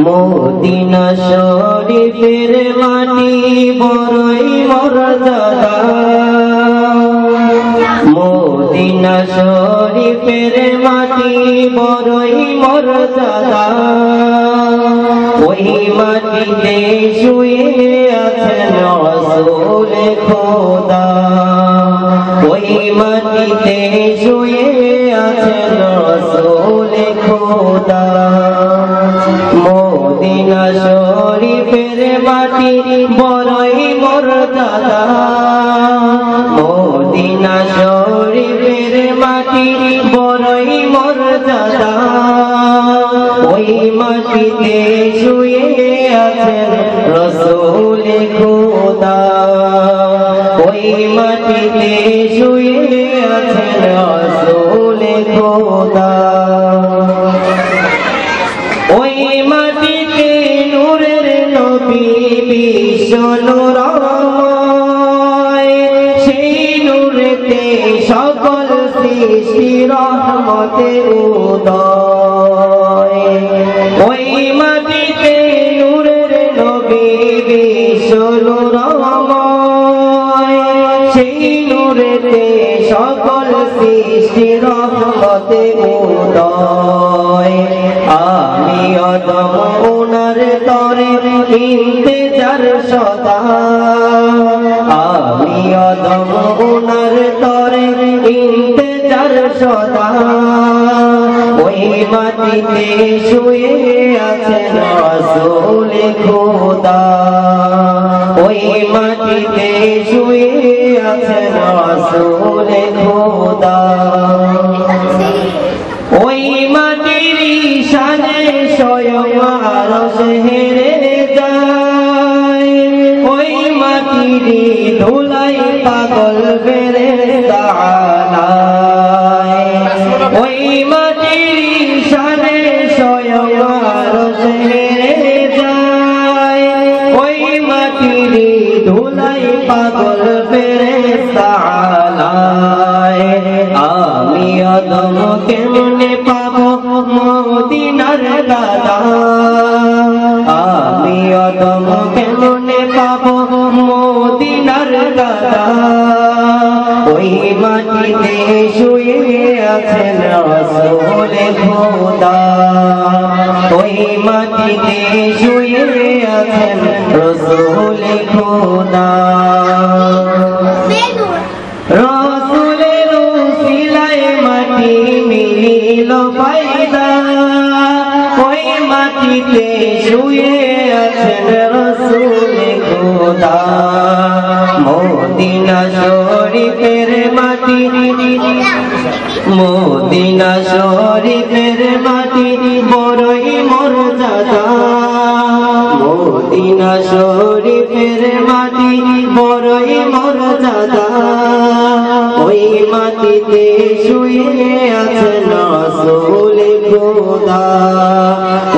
Medina শরীফের মাটি বড়ই মর্যাদা, মদিনা শরীফের মাটি বড়ই মর্যাদা। ওই মাটিতে শুয়ে আছেন রাসূল খোদা, ওই মাটিতে শুয়ে আছেন রাসূল খোদা। মদিনা শরীফের মাটি বড়ই মর্যাদা, মদিনা শরীফের মাটি বড়ই মর্যাদা। ওই মাটিতে শুয়ে আছেন রাসূল খোদা, ওই মাটিতে শুয়ে আছেন রাসূল খোদা। ওই মাটিতে নূরের নবী বিশ্ব নূরময়, সেই নূরেতে সকল সৃষ্টি রহমতের উদয়। ওই মাটিতে নূরের নবী বিশ্ব নূরময়, সেই নূরেতে সকল সৃষ্টি রহমতের উদয়। আমি অদম ওনার তরে ইন্তেজার সদা, আমি অদম ওনার তরে ইন্তেজার সদা। ওই মাটিতে শুয়ে আছেন রাসূল খোদা, ওই মাটিতে শুয়ে আছেন রাসূল খোদা। ওই মাটির শানে স্বয়ং আরশ হেরে যায়, ওই মাটির ধুলায় পাগল ফেরেশতা আলায়। ওই মাটির শানে স্বয়ং আরশ হেরে যায়, ওই মাটির ধুলায় পাগল ফেরেশতা আলায়। আমি আদম কেমনে পাবো মদিনার দাদা, আমি আদম কেমনে পাবো মদিনার দাদা। ওই মাটিতে শুয়ে আছেন রাসূল খোদা, ওই মাটিতে শুয়ে আছেন রাসূল খোদা। রাসূলের উসিলায় মাটি মিলিল ফায়দা, ওই মাটিতে শুয়ে আছেন রাসূল খোদা। মদিনা শরীফের মাটি, মদিনা শরীফের মাটি বড়ই মর্যাদা, মদিনা শরীফের মাটি বড়ই মর্যাদা। ওই মাটিতে শুয়ে আছেন রাসূল খোদা,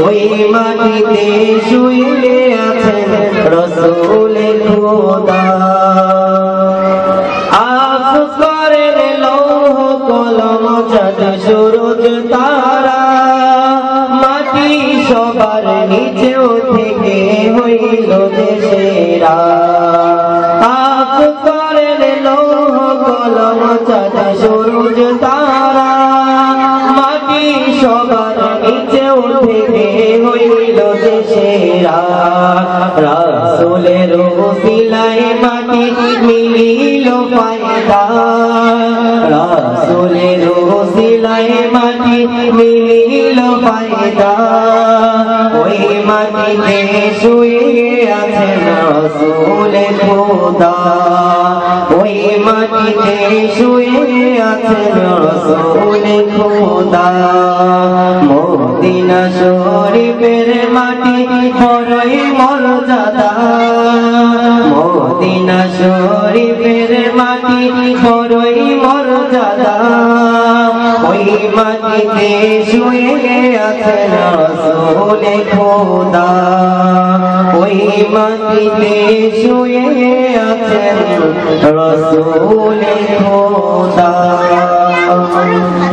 ওই মাটিতে শুয়ে আছেন রাসূল খোদা। আফসোস করেন লৌহ কলম চাঁদ সূরজ তারা, মাটি সবার নিচেও থেকে হইল দেশেরা। আফসোস করেন লৌহ কলম চাঁদ সূরজ তারা, মাটি সবার নিচেও থেকে হইল দেশেরা। রাসূলের উসিলায় মাটি মিলিল ফায়দা, রাসূলের উসিলায় মাটি মিলিল ফায়দা। ওই মাটিতে শুয়ে আছেন রাসূল খোদা, ওই মাটিতে শুয়ে আছেন রাসূল খোদা। মদিনা শরীফের মাটি বড়ই মর্যাদা, মদিনা শরীফের মাটি বড়ই মর্যাদা। ওই মাটিতে শুয়ে আছেন রাসূল খোদা, ওই মাটিতে শুয়ে আছেন রাসূল খোদা।